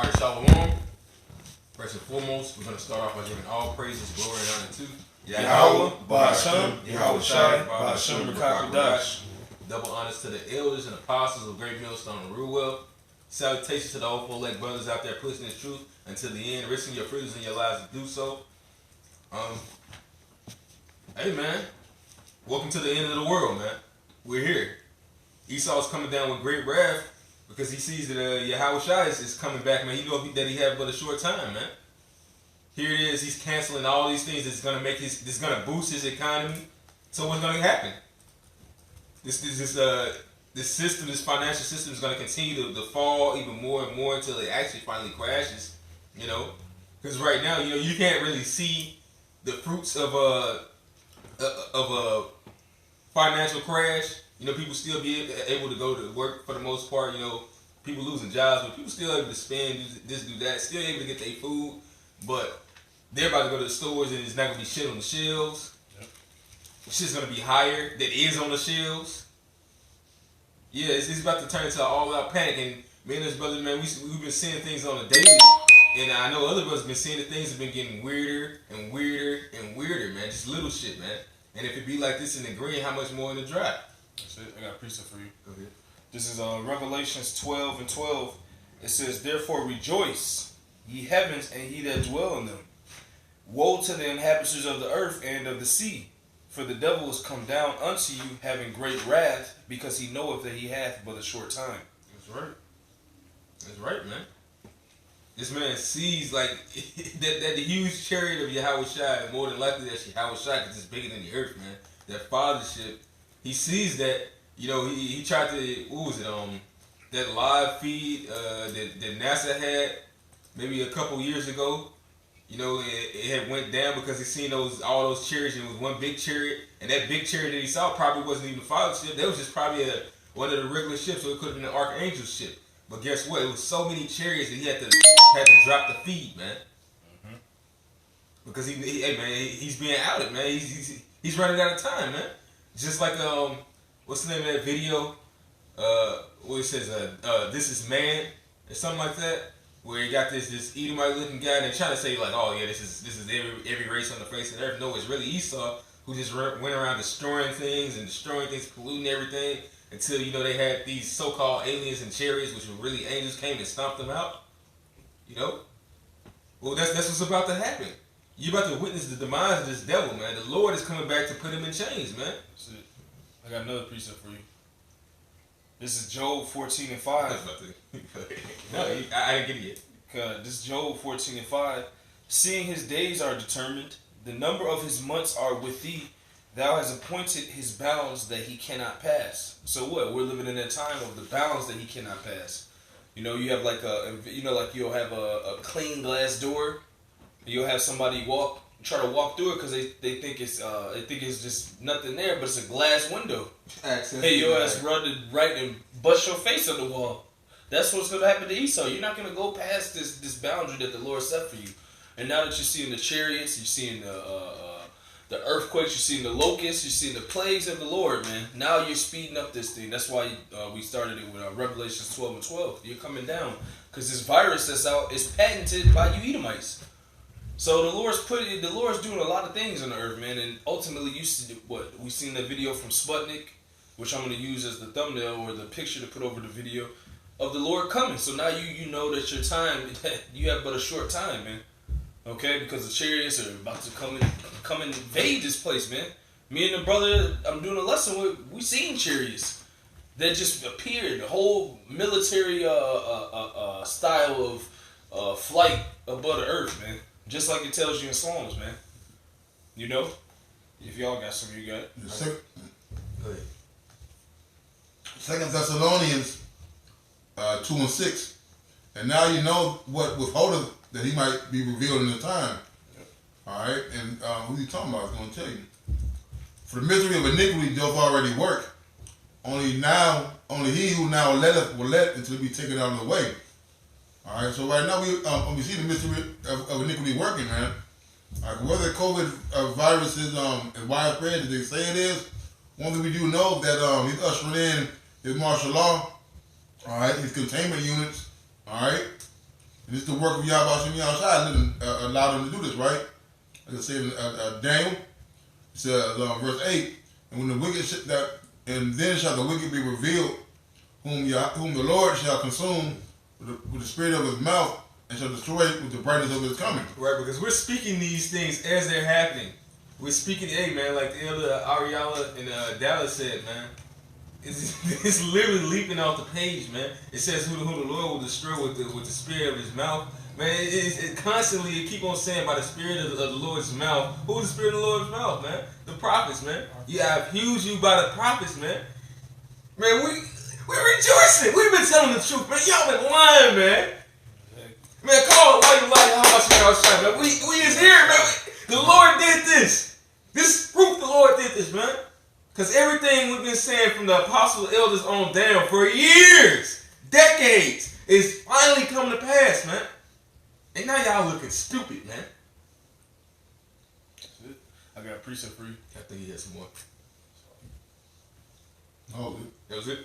All right, Shalom. First and foremost, we're going to start off by giving all praises, glory, and honor to Yahweh, Ba'ashem, Yahweh Shai, Ba'ashem, Rakakadash. Double honors to the elders and apostles of Great Millstone and Ruwell. Salutations to the hopeful elect brothers out there pushing this truth until the end, risking your freedoms and your lives to do so. Hey man, welcome to the end of the world, man. We're here. Esau's coming down with great wrath because he sees that Yahweh Shai is coming back, man. He knows that he has but a short time, man. Here it is. He's canceling all these things that's gonna make this gonna boost his economy. So what's gonna happen? This system, this financial system is gonna continue to fall even more and more until it actually finally crashes. You know, because right now, you know, you can't really see the fruits of a financial crash. You know, people still be able to go to work for the most part. You know, people losing jobs, but people still able to spend, do this, do that, still able to get their food. But they're about to go to the stores and it's not gonna be shit on the shelves. Yep. Shit's gonna be higher that is on the shelves. Yeah, it's about to turn into an all-out panic. And me and this brother, man, we've been seeing things on a daily. And I know other brothers been seeing that things have been getting weirder and weirder and weirder, man. Just little shit, man. And if it be like this in the green, how much more in the dry? That's it. I got a precept for you. Go ahead. This is Revelations 12:12. It says, "Therefore rejoice, ye heavens, and ye that dwell in them. Woe to the inhabitants of the earth and of the sea, for the devil is come down unto you, having great wrath, because he knoweth that he hath but a short time." That's right. That's right, man. This man sees like that the huge chariot of Yahweh Shai, more than likely that's Yahweh Shai because it's bigger than the earth, man. That fathership. He sees that, you know, he tried to, what was it, that live feed that NASA had maybe a couple years ago. You know, it had went down because he seen all those chariots, and it was one big chariot, and that big chariot that he saw probably wasn't even a father's ship. That was just probably one of the regular ships, so it could have been an archangel ship. But guess what? It was so many chariots that he had to drop the feed, man. Mm-hmm. Because hey man, he's being outed, man. He's running out of time, man. Just like what's the name of that video? What it says, "This is man" or something like that, where you got this Edomite looking guy, and they're trying to say like, oh yeah, this is every race on the face of the earth. No, it's really Esau who just went around destroying things, polluting everything, until, you know, they had these so-called aliens and chariots, which were really angels, came and stomped them out. You know, well that's what's about to happen. You're about to witness the demise of this devil, man. The Lord is coming back to put him in chains, man. That's it. I got another precept for you. This is Job 14:5. No, I didn't get it yet. This is Job 14:5. "Seeing his days are determined, the number of his months are with thee. Thou hast appointed his bounds that he cannot pass." So what? We're living in a time of the bounds that he cannot pass. You know, you have like you'll have a clean glass door. You'll have somebody try to walk through it because they think it's just nothing there, but it's a glass window. Access. Hey, your ass run right and bust your face on the wall. That's what's going to happen to Esau. You're not going to go past this boundary that the Lord set for you. And now that you're seeing the chariots, you're seeing the earthquakes, you're seeing the locusts, you're seeing the plagues of the Lord, man. Now you're speeding up this thing. That's why we started it with Revelations 12:12. You're coming down because this virus that's out is patented by you Edomites. So the Lord's doing a lot of things on the earth, man. And ultimately, you see what we seen the video from Sputnik, which I'm going to use as the thumbnail or the picture to put over the video of the Lord coming. So now you know that your time, you have but a short time, man. Okay, because the chariots are about to come and invade this place, man. Me and the brother I'm doing a lesson with, we seen chariots that just appeared, the whole military style of flight above the earth, man. Just like it tells you in Psalms, man. You know, if y'all got some, you got it. Second Thessalonians 2:6, "And now you know what withholdeth that he might be revealed in the time." Yep. All right, and who you talking about? I was going to tell you. "For the misery of iniquity doth already work. Only he who now letteth will let until it be taken out of the way." All right, so right now we see the mystery of iniquity working, man. All right, whether COVID virus is as widespread as they say it is, one thing we do know that he's ushering in his martial law. All right, his containment units. All right, And it's the work of Yahweh Shem Yahushua allowed them to do this, right? Like I said in Daniel, it says verse 8, and when the wicked and then shall the wicked be revealed, whom the Lord shall consume with the spirit of his mouth, and shall destroy it with the brightness of his coming. Right, because we're speaking these things as they're happening. We're speaking, hey man, like the elder Ariella in Dallas said, man. It's literally leaping off the page, man. It says who the Lord will destroy with the spirit of his mouth. Man, it constantly keep on saying by the spirit of the Lord's mouth. Who's the spirit of the Lord's mouth, man? The prophets, man. Yeah, I've healed you by the prophets, man. Man, we're rejoicing. We've been telling the truth, man. Y'all been lying, man. Man, call it why you lying. How much y'all shine, man? We is here, man. The Lord did this. This proof the Lord did this, man. Because everything we've been saying from the apostle elders on down for years, decades, is finally coming to pass, man. And now y'all looking stupid, man. That's it. I got a precept for you. I think he had some more. Oh, That was it?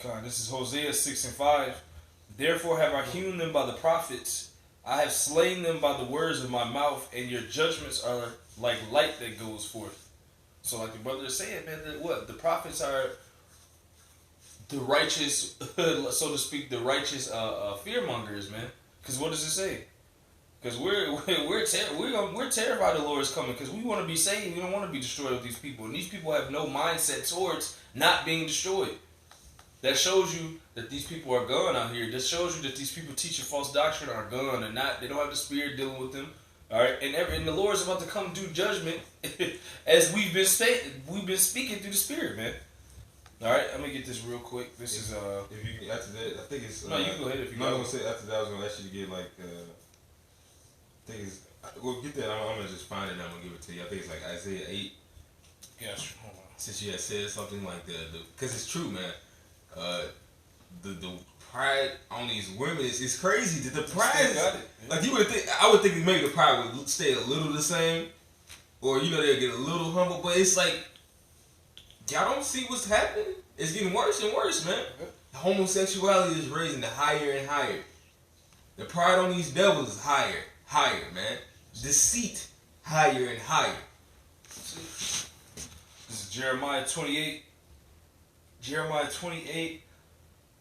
God, this is Hosea 6:5. Therefore have I hewn them by the prophets. I have slain them by the words of my mouth, and your judgments are like light that goes forth. So like the brother is saying, man, that what? The prophets are the righteous, so to speak, the righteous fearmongers, man. Because what does it say? Because we're terrified the Lord is coming because we want to be saved. We don't want to be destroyed with these people. And these people have no mindset towards not being destroyed. That shows you that these people are gone out here. That shows you that these people teaching false doctrine are gone and they don't have the spirit dealing with them. All right, and the Lord is about to come do judgment as we've been speaking through the Spirit, man. All right, let me get this real quick. This is If you after that, I think it's. No, you can go ahead if you. No, I'm gonna say after that, I was gonna ask you to get like. I think it's. Well, get that. I'm gonna just find it. and I'm gonna give it to you. I think it's like Isaiah 8. Yes. Hold on. Since you had said something like because it's true, man. The pride on these women is crazy. The pride, Got it. Yeah. like I would think maybe the pride would stay a little the same, or they'll get a little humble. But it's like y'all don't see what's happening. It's getting worse and worse, man. Homosexuality is raising to higher and higher. The pride on these devils is higher, man. Deceit, higher and higher. This is Jeremiah 28. Jeremiah 28.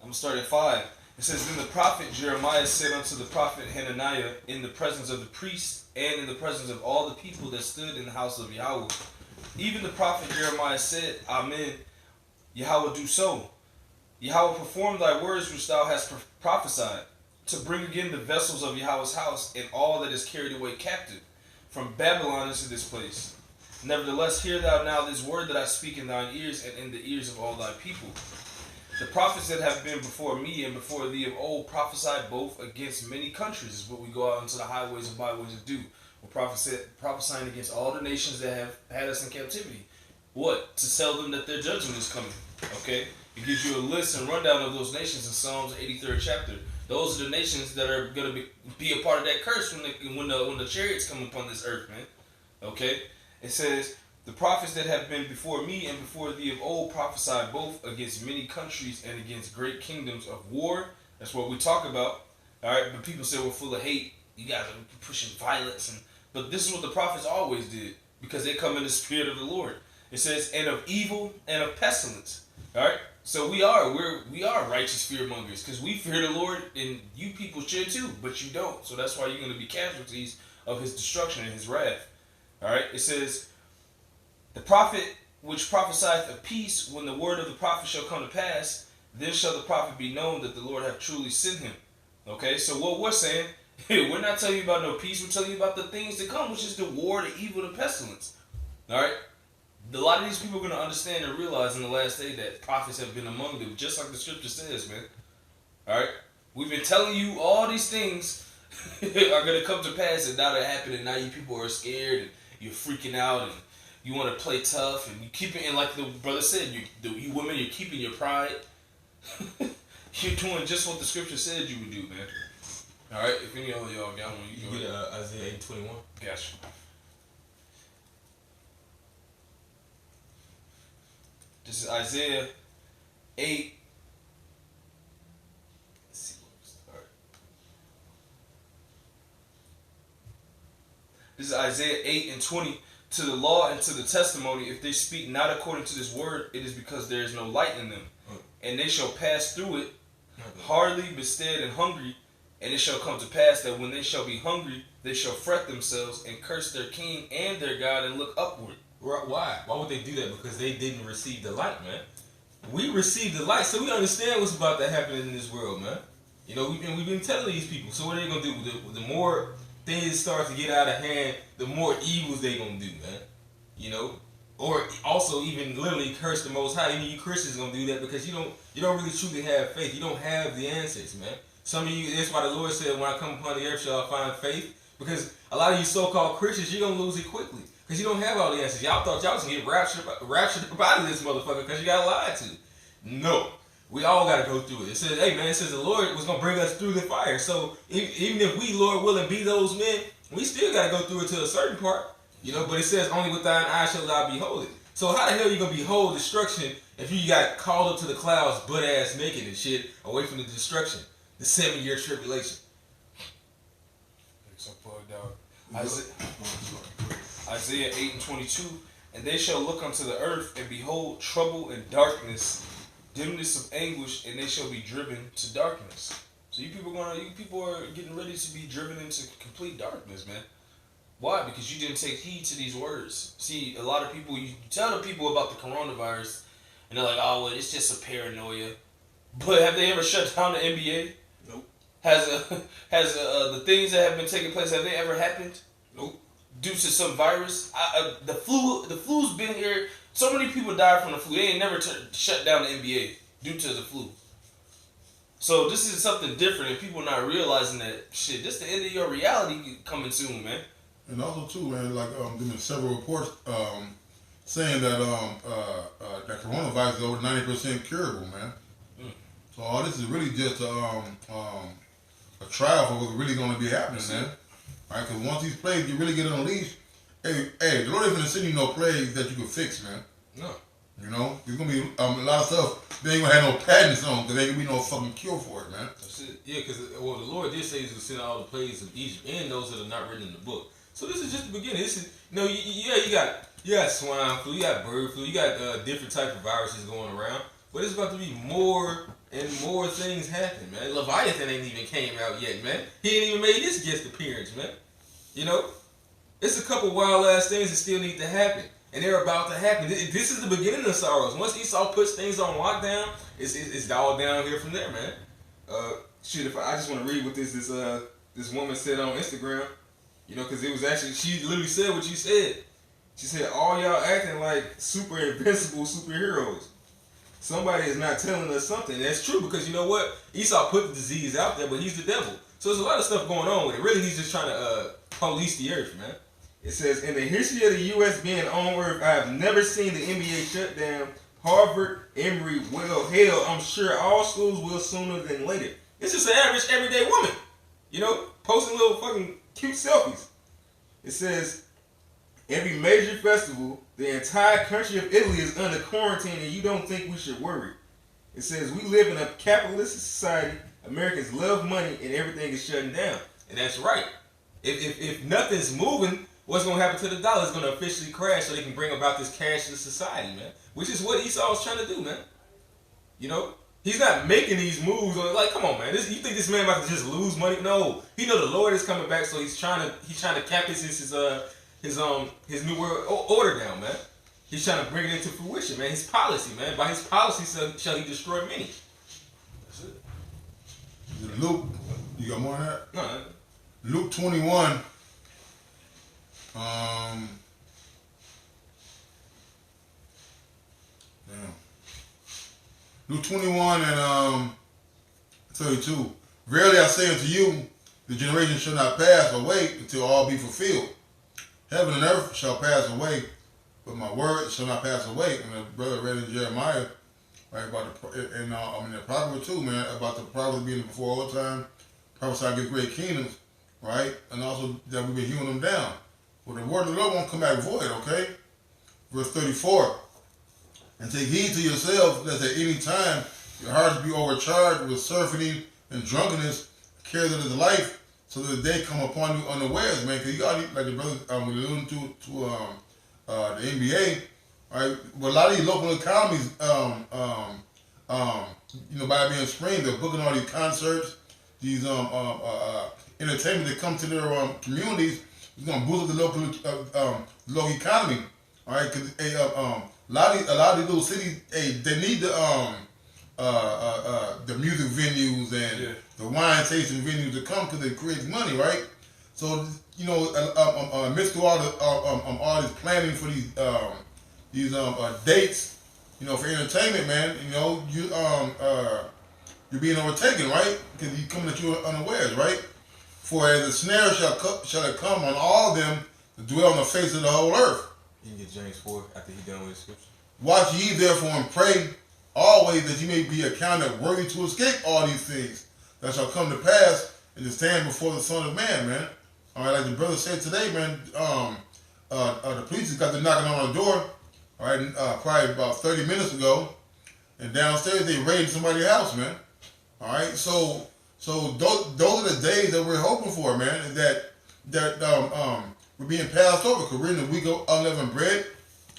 I'm gonna start at 5. It says, Then the prophet Jeremiah said unto the prophet Hananiah in the presence of the priests and in the presence of all the people that stood in the house of Yahweh. Even the prophet Jeremiah said, Amen. Yahweh do so. Yahweh perform thy words which thou hast prophesied, to bring again the vessels of Yahweh's house and all that is carried away captive from Babylon into this place. Nevertheless, hear thou now this word that I speak in thine ears and in the ears of all thy people. The prophets that have been before me and before thee of old prophesied both against many countries, is what we go out into the highways and byways and do. We're prophesying against all the nations that have had us in captivity. What? To tell them that their judgment is coming. Okay? It gives you a list and rundown of those nations in Psalms 83rd chapter. Those are the nations that are going to be a part of that curse when the chariots come upon this earth, man. Okay? It says, the prophets that have been before me and before thee of old prophesied both against many countries and against great kingdoms of war. That's what we talk about. All right? But people say we're full of hate. You guys are pushing violence. But this is what the prophets always did because they come in the spirit of the Lord. It says, and of evil and of pestilence. All right? So we are righteous fearmongers because we fear the Lord and you people should too, but you don't. So that's why you're going to be casualties of his destruction and his wrath. All right? It says, the prophet which prophesieth of peace, when the word of the prophet shall come to pass, then shall the prophet be known that the Lord hath truly sent him. Okay? So what we're saying, we're not telling you about no peace, we're telling you about the things to come, which is the war, the evil, the pestilence. All right? A lot of these people are going to understand and realize in the last day that prophets have been among them, just like the scripture says, man. All right? We've been telling you all these things are going to come to pass, and now they're happening. Now you people are scared, and you're freaking out, and you want to play tough, and you keep it in, like the brother said, you women, you're keeping your pride. You're doing just what the scripture said you would do, man. All right? If any of y'all got one, you You go get ahead. Isaiah 8:21. Gotcha. This is Isaiah 8. Let's see where we start. This is Isaiah 8:20. To the law and to the testimony, if they speak not according to this word, it is because there is no light in them. And they shall pass through it, hardly bestead and hungry. And it shall come to pass that when they shall be hungry, they shall fret themselves and curse their king and their God and look upward. Why? Why would they do that? Because they didn't receive the light, man. We received the light, so we understand what's about to happen in this world, man. You know, we've been telling these people. So what are they gonna do? The more things start to get out of hand, the more evils they gonna do, man. You know, or also even literally curse the Most High. Even you Christians gonna do that because you don't really truly have faith. You don't have the answers, man. Some of you, that's why the Lord said, when I come upon the earth shall I find faith. Because a lot of you so-called Christians, you're gonna lose it quickly. Because you don't have all the answers. Y'all thought y'all was gonna get raptured out of this motherfucker because you got lied to. No. We all got to go through it. It says, hey man, it says the Lord was going to bring us through the fire. So even if we, Lord willing, be those men, we still got to go through it to a certain part. You know, but it says, only with thine eyes shall thou behold it. So how the hell you going to behold destruction if you got called up to the clouds butt-ass naked and shit away from the destruction? The 7-year tribulation. So plugged out. Isaiah 8:22. And they shall look unto the earth and behold trouble and darkness, dimness of anguish, and they shall be driven to darkness. So you people are getting ready to be driven into complete darkness, man. Why? Because you didn't take heed to these words. See, a lot of people, you tell the people about the coronavirus, and they're like, oh, well, it's just a paranoia. But have they ever shut down the NBA? Nope. Has the things that have been taking place, have they ever happened? Nope. Due to some virus? The flu's been here. So many people died from the flu. They ain't never shut down the NBA due to the flu. So this is something different, and people not realizing that shit. This the end of your reality coming soon, man. And also too, man, like there been several reports saying that that coronavirus is over 90% curable, man. So all this is really just a trial for what's really going to be happening, man. All right, because once these plagues you really get unleashed, hey, the Lord ain't gonna send you no plagues that you can fix, man. No. You know, there's gonna be a lot of stuff they ain't gonna have no patents on, because there ain't gonna be no fucking cure for it, man. That's it. Yeah, because the Lord did say He's gonna send all the plagues of Egypt and those that are not written in the book. So this is just the beginning. This is you got swine flu, you got bird flu, you got different type of viruses going around, but it's about to be more and more things happen, man. Leviathan ain't even came out yet, man. He ain't even made his guest appearance, man. You know, it's a couple wild ass things that still need to happen. And they're about to happen. This is the beginning of sorrows. Once Esau puts things on lockdown, it's all down here from there, man. If I just want to read what this woman said on Instagram, you know, because it was actually, she literally said what you said. She said, all y'all acting like super invincible superheroes. Somebody is not telling us something. And that's true, because you know what? Esau put the disease out there, but he's the devil. So there's a lot of stuff going on with it. Really, he's just trying to police the earth, man. It says, in the history of the U.S. being on earth, I have never seen the NBA shut down. Harvard, Emory, well, hell, I'm sure all schools will sooner than later. It's just an average, everyday woman, you know, posting little fucking cute selfies. It says, every major festival, the entire country of Italy is under quarantine, and you don't think we should worry. It says, we live in a capitalist society. Americans love money, and everything is shutting down. And that's right. If nothing's moving, what's going to happen to the dollar? It's going to officially crash so they can bring about this cashless society, man. Which is what Esau is trying to do, man. You know? He's not making these moves. Like, come on, man. You think this man about to just lose money? No. He know the Lord is coming back, so he's trying to cap his new world order down, man. He's trying to bring it into fruition, man. His policy, man. By his policy shall he destroy many. That's it. Luke, you got more than that? No. Luke 21. Luke 21 and 32. Verily I say unto you, the generation shall not pass away until all be fulfilled. Heaven and earth shall pass away, but my word shall not pass away. And the brother read in Jeremiah, right, about the prophet too, man, about the prophet being before all the time, prophesy against great kingdoms, right, and also that we've been hewing them down. Well, the word of the Lord won't come back void, okay? Verse 34. And take heed to yourselves, lest at any time your hearts be overcharged with surfeiting and drunkenness, cares of the life, so that the day come upon you unawares, man. Because you got like the brother was alluding to the NBA, right? But a lot of these local economies, by being spring, they're booking all these concerts, these entertainment that come to their communities. It's gonna boost up the local economy, all right? Because a lot of these little cities, they need the music venues and the wine tasting venues to come because it creates money, right? So amidst all this planning for these dates, for entertainment, man, you're being overtaken, right? Because you coming at you unawares, right? For as a snare shall it come on all them to dwell on the face of the whole earth. You can get James 4 after he done with the scripture. Watch ye therefore and pray always that ye may be accounted worthy to escape all these things that shall come to pass and to stand before the Son of Man, man. All right, like the brother said today, man, the police got to knocking on our door, all right, probably about 30 minutes ago, and downstairs they raided somebody's house, man. All right, so those are the days that we're hoping for, man, that we're being passed over because we're in the week of unleavened bread,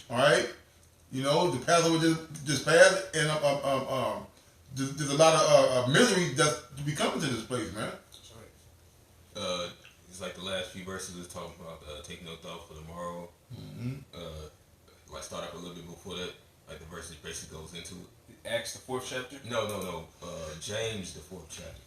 all right. The Passover just passed, and there's a lot of misery that's coming to this place, man. That's right. It's like the last few verses was talking about take no thought for tomorrow. Like start up a little bit before that, like the verse basically goes into it. Acts the 4th chapter. No. James the 4th chapter.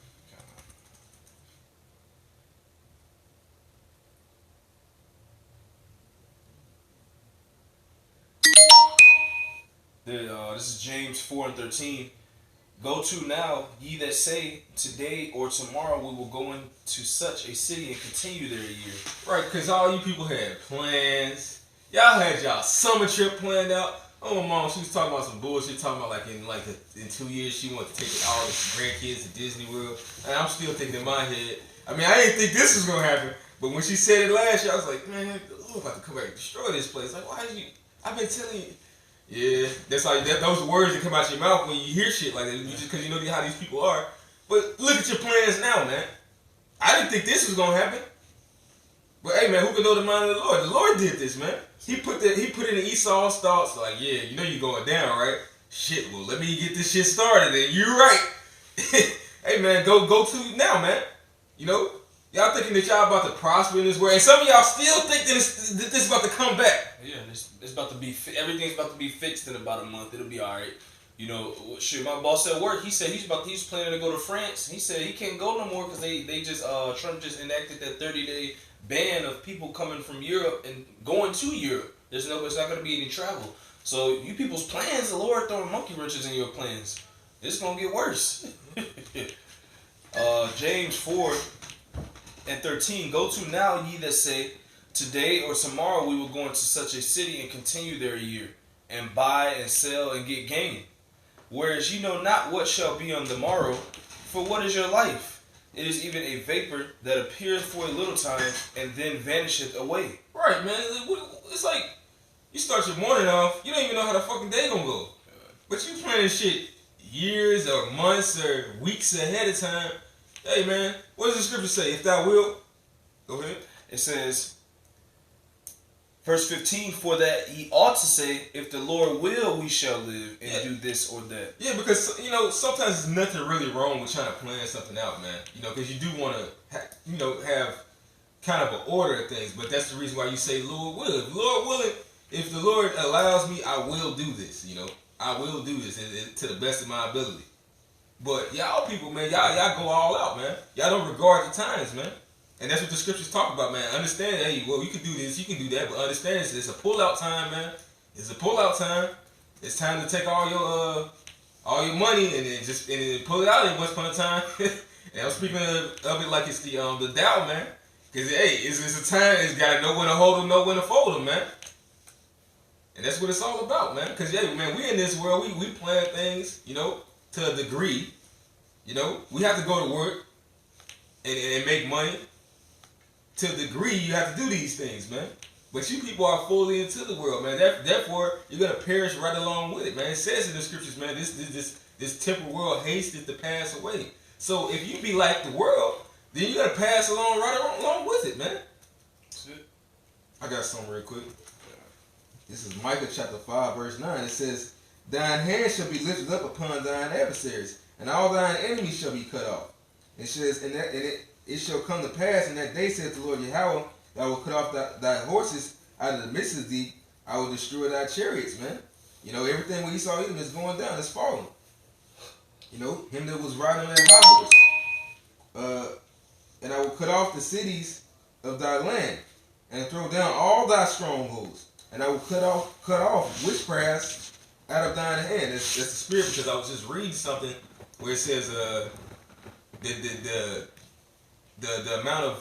This is James 4:13. Go to now, ye that say, today or tomorrow we will go into such a city and continue there a year. Right, because all you people had plans. Y'all had y'all summer trip planned out. Oh, my mom, she was talking about some bullshit, talking about in 2 years she wanted to take all the grandkids to Disney World. And I'm still thinking in my head, I didn't think this was going to happen. But when she said it last year, I was like, man, we're about to come back and destroy this place. Like, why did you, I've been telling you. Yeah, that's like those words that come out your mouth when you hear shit like that, just because you know how these people are. But look at your plans now, man. I didn't think this was gonna happen. But hey, man, who can know the mind of the Lord? The Lord did this, man. He put it in Esau's thoughts, like, yeah, you're going down, right? Shit, well, let me get this shit started. And you're right. Hey, man, go to now, man. Y'all thinking that y'all about to prosper in this world, and some of y'all still think that this is about to come back. Yeah, it's about to be. Everything's about to be fixed in about a month. It'll be all right. Shit. My boss at work, he said he's planning to go to France. He said he can't go no more because they just Trump just enacted that 30-day ban of people coming from Europe and going to Europe. It's not going to be any travel. So you people's plans, the Lord throwing monkey wrenches in your plans. It's gonna get worse. James 4:13. Go to now, ye that say, today or tomorrow we will go into such a city and continue there a year, and buy and sell and get gain. Whereas you know not what shall be on the morrow, for what is your life? It is even a vapor that appeareth for a little time and then vanisheth away. Right, man. It's like you start your morning off, you don't even know how the fucking day gonna go. But you planning shit years or months or weeks ahead of time. Hey, man, what does the scripture say? If thou will, go ahead. It says, verse 15, for that ye ought to say, if the Lord will, we shall live and do this or that. Yeah, because, sometimes there's nothing really wrong with trying to plan something out, man. Because you do want to, have kind of an order of things. But that's the reason why you say, Lord willing. If Lord willing, if the Lord allows me, I will do this, I will do this to the best of my ability. But y'all people, man, y'all go all out, man. Y'all don't regard the times, man. And that's what the scriptures talk about, man. Understand, hey, well, you can do this, you can do that, but understand it's a pull-out time, man. It's a pull-out time. It's time to take all your money and then pull it out at once upon a time. And I'm speaking of it like it's the Dow, man. Because, hey, it's a time, it's got to know when to hold them, know when to fold them, man. And that's what it's all about, man. Because, yeah, man, we in this world, we plan things, to a degree. We have to go to work and make money. To a degree, you have to do these things, man. But you people are fully into the world, man. Therefore, you're going to perish right along with it, man. It says in the scriptures, man, this temporal world hasteth to pass away. So if you be like the world, then you gotta pass along right along with it, man. That's it. I got something real quick. This is Micah chapter 5, verse 9. It says, Thine hand shall be lifted up upon thine adversaries, and all thine enemies shall be cut off. It says, it shall come to pass in that day, saith the Lord Yahweh, that I will cut off thy horses out of the midst of thee. I will destroy thy chariots, man. You know, everything when Esau Edom is going down, it's falling. You know, him that was riding on that high horse. And I will cut off the cities of thy land, and throw down all thy strongholds. And I will cut off witchcrafts out of thine hand. That's the spirit, because I was just reading something where it says the amount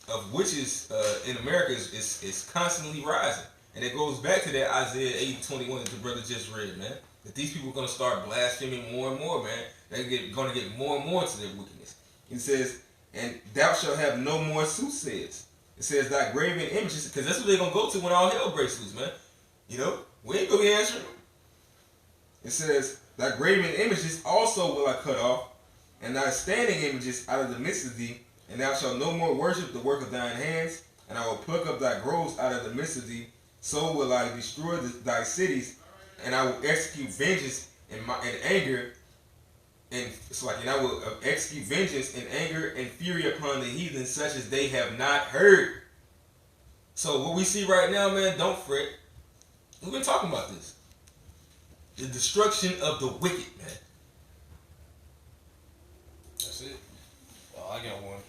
of witches in America is constantly rising. And it goes back to that Isaiah 8:21 that the brother just read, man. That these people are going to start blaspheming more and more, man. They're going to get more and more into their wickedness. It says, and thou shalt have no more soothsayers. It says, thy graven images, because that's what they're going to go to when all hell breaks loose, man. You know, we ain't going to be answering them. It says, thy graven images also will I cut off, and thy standing images out of the midst of thee, and thou shalt no more worship the work of thine hands, and I will pluck up thy groves out of the midst of thee. So will I destroy thy cities, and I will execute vengeance in anger, and I will execute vengeance in anger and fury upon the heathen, such as they have not heard. So what we see right now, man, don't fret. We've been talking about this. The destruction of the wicked, man. That's it. Oh, I got one.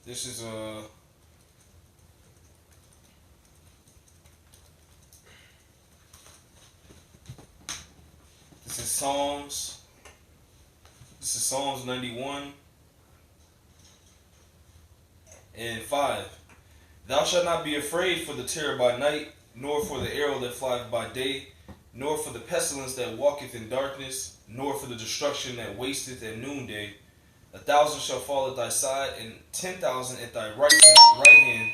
This is This is Psalms. This is Psalms 91 and 5. Thou shalt not be afraid for the terror by night, nor for the arrow that flieth by day, nor for the pestilence that walketh in darkness, nor for the destruction that wasteth at noonday. 1,000 shall fall at thy side, and 10,000 at thy right hand,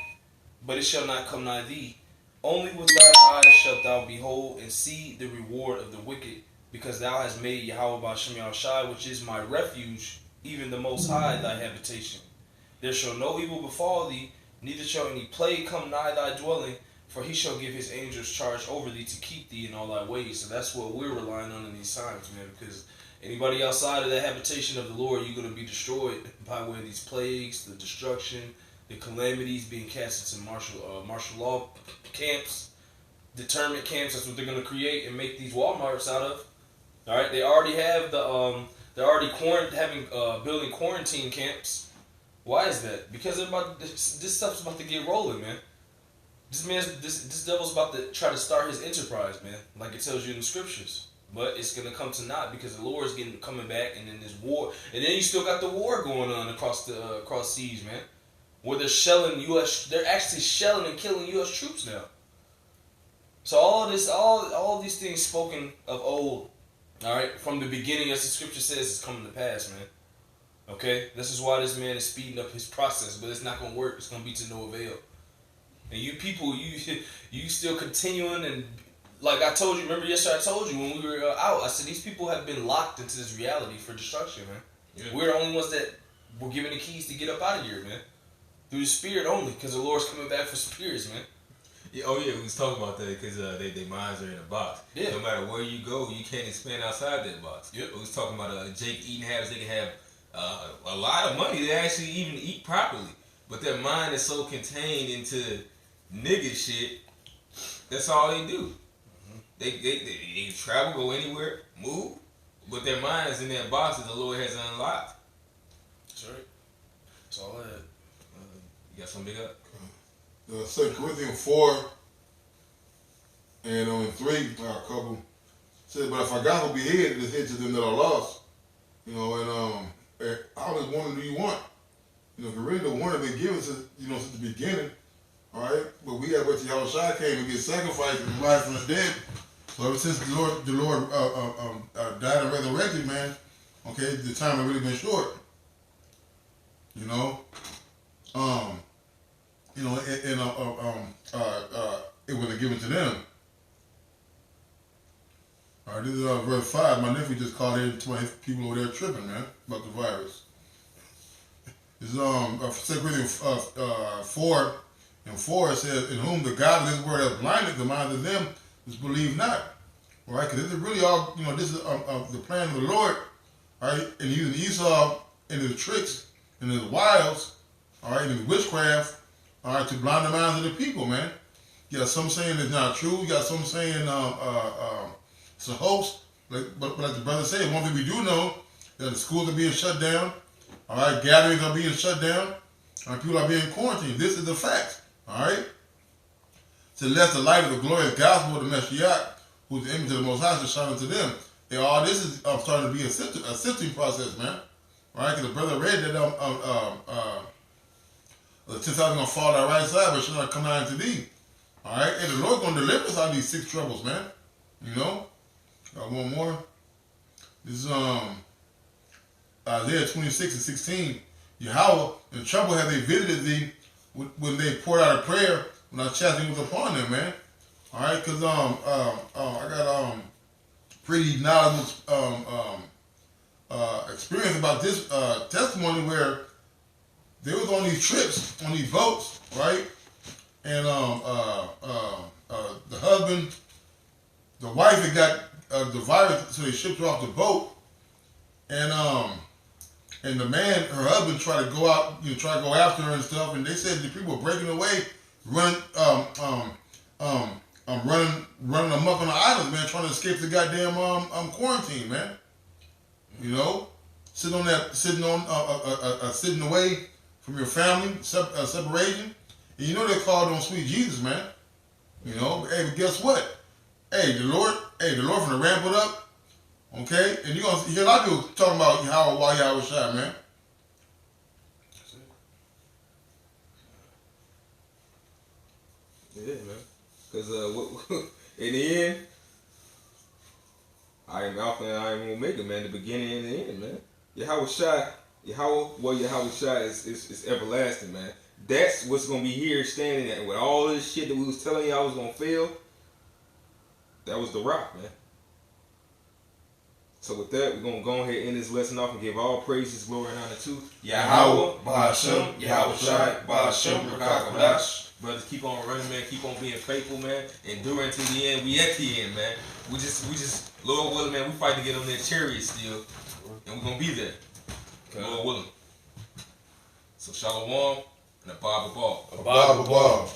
but it shall not come nigh thee. Only with thy eyes shalt thou behold and see the reward of the wicked, because thou hast made Yahweh Ba'Shem Yahushai, which is my refuge, even the Most High, thy habitation. There shall no evil befall thee, neither shall any plague come nigh thy dwelling, for he shall give his angels charge over thee to keep thee in all thy ways. So that's what we're relying on in these times, man, because anybody outside of the habitation of the Lord, you're going to be destroyed by way of these plagues, the destruction, the calamities being cast into martial law camps, determined camps. That's what they're going to create and make these Walmarts out of. All right, they already have they're already building quarantine camps. Why is that? Because this stuff's about to get rolling, man. This devil's about to try to start his enterprise, man, like it tells you in the scriptures. But it's gonna come to naught because the Lord's coming back, and then this war, and then you still got the war going on across seas, man, where they're actually shelling and killing U.S. troops now. So all these things spoken of old, all right, from the beginning, as the scripture says, is coming to pass, man. Okay, this is why this man is speeding up his process, but it's not gonna work. It's gonna be to no avail. And you people, you still continuing, and like I told you, remember yesterday I told you when we were out, I said these people have been locked into this reality for destruction, man. Yeah. We're the only ones that were given the keys to get up out of here, man. Through the spirit only, because the Lord's coming back for spirits, man. Yeah, oh yeah, we was talking about that because their minds are in a box. Yeah. No matter where you go, you can't expand outside that box. Yep. We was talking about Jake eating habits. They can have a lot of money. They actually even eat properly, but their mind is so contained into nigga shit. That's all they do. Mm-hmm. They travel, go anywhere, move, but their mind is in that box that the Lord has unlocked. That's right. That's all I had. You got something big up? 2 Corinthians 4 and 3, a couple said, but if our gospel be hid, it is hid to them that are lost. You know, and I always wonder, do you want? You know, if you really don't want it, been given since the beginning. All right, but we got to wait till Yahushua came and get sacrificed and rise from the dead. So ever since the Lord died and resurrected, man, okay, the time has really been short. You know, it wasn't given to them. All right, this is verse 5. My nephew just called in to my people over there tripping, man, about the virus. It's 2 Corinthians 4:4 it says, "In whom the God of this world has blinded the minds of them which believe not." All right, because this is really all, this is the plan of the Lord. All right, and using Esau and his tricks and his wiles, all right, and his witchcraft, all right, to blind the minds of the people, man. You got some saying it's not true. You got some saying it's a hoax. But like the brother said, one thing we do know that the schools are being shut down. All right, gatherings are being shut down. All right, people are being quarantined. This is the fact. All right. To let the light of the glorious gospel of the Messiah, who's the image of the Most High, to shine unto them. And all this is starting to be a sifting process, man. All right, because the brother read that the 10,000 gonna fall on our right side, but shall not come nigh unto thee. All right, and the Lord gonna deliver us out of these 6 troubles, man. Got one more. This is Isaiah 26:16. Yahweh, in trouble have they visited thee when they poured out a prayer when our chastisement was upon them, man. All right, because I got pretty knowledgeable experience about this testimony where they was on these trips, on these boats, right? And the husband, the wife had got the virus, so they shipped her off the boat. And the man, her husband, tried to go out, try to go after her and stuff. And they said the people were breaking away, running amok on the island, man, trying to escape the goddamn quarantine, man. Sitting away from your family, separation. And they called on sweet Jesus, man. Hey, but guess what? Hey, the Lord finna ramp it up. Okay? And you're gonna hear a lot of people talking about why y'all was shot, man. Yeah, man. Because in the end, I am Alpha and I am Omega, man. The beginning and the end, man. Yahweh Shai is everlasting, man. That's what's gonna be here standing at with all this shit that we was telling y'all was gonna fail. That was the rock, man. So with that, we're gonna go ahead and end this lesson off and give all praises, glory, and honor to Yahweh, Ba'ashem, Yahweh Shai, Ba'ashem, Rakakadash. Brothers, keep on running, man. Keep on being faithful, man. Enduring to the end. We at the end, man. We just, Lord willing, man. We fight to get on that chariot still, and we're gonna be there, Lord willing. So shalom and a Abba. Abba.